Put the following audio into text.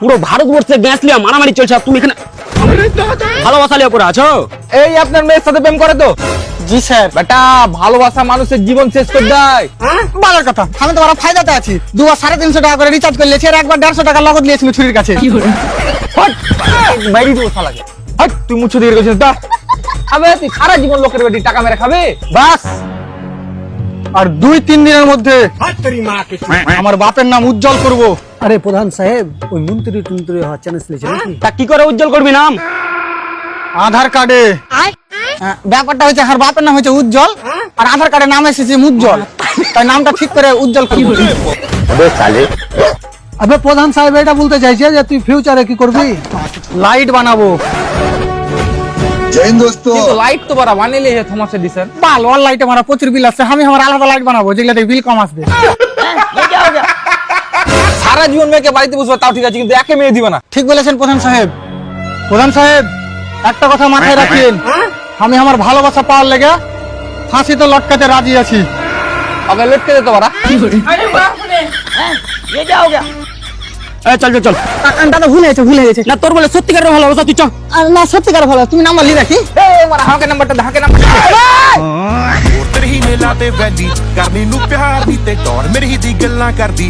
পুরো ভারতবর্ষে গ্যাস লিয়া মারামারি চলছে আর তুমি এখানে ভালোবাসা লিয়া পড়ে আছো। এই আপনার মেয়ের সাথে প্রেম করে তো? জি স্যার। বেটা ভালোবাসা মানুষের জীবন শেষ করে দেয়। ভালো কথা, আমি তো ফায়দাতে আছি। 2-350 টাকা করে রিচার্জ করে লিয়েছি, আর একবার 150 টাকা নগদ নিয়েছিল ছুরির কাছে। হট বাইরে দিব শালাকে। হট তুই মুছ দিয়ে গেছিস দা। আবে তুই সারা জীবন লোকের বেটি টাকা মেরে খাবে বাস আর 2-3 দিনের মধ্যে আমার বাপের নাম উজ্জ্বল করব। আরে প্রধান সাহেব, ওই মন্ত্রী টুন্ত্রী হওয়ার চ্যান্স নিয়েছে নাকি? তা কি করে উজ্জ্বল করবি নাম? আধার কার্ডে ব্যাপারটা হচ্ছে আমার বাপের নাম হচ্ছে উজ্জ্বল, আর আধার কার্ডে নাম এসেছে উজ্জ্বল, তাই নামটা ঠিক করে উজ্জ্বল করব। আবে প্রধান সাহেব, এটা বলতে চাইছে যে তুই ফিউচারে কি করবি? লাইট বানাবো। কিন্তু লাইট তো বড় বানিয়ে হে থমাস এডিসন। বাল ওয়াল লাইটে মারা প্রচুর বিল আসছে, আমি আমার আলাদা লাইট বানাবো যেগুলাতে বিল কম আসবে। সারা জীবন মেয়েকে বাড়িতে বসবে তাও ঠিক আছে, কিন্তু একে মেয়ে দিবে না। ঠিক বলেছেন প্রধান সাহেব। প্রধান সাহেব একটা কথা মাথায় রাখেন, আমি আমার ভালোবাসা পাওয়ার লেগে ফাঁসিতে লটকাতে রাজি আছি। আগে লটকে দিতে পারা। চল চল চল। দাদা ভুলে গেছে। না তোর বলে সত্যিকারের ভালোবাসা, তুই চল। না সত্যিকার ভালো, তুমি নাম্বার লি রাখি। এই মারা হাঁকে নাম্বারটা ধাকে নাম্বার। ਤੇਰੇ ਹੀ ਮੇਲਾ ਤੇ ਵੈਲੀ ਕਰਨੀ ਨੂੰ ਪਿਆਰ ਦੀ ਤੇ ਟੌਰ ਮੇਰੀ ਦੀ ਗੱਲਾਂ ਕਰਦੀ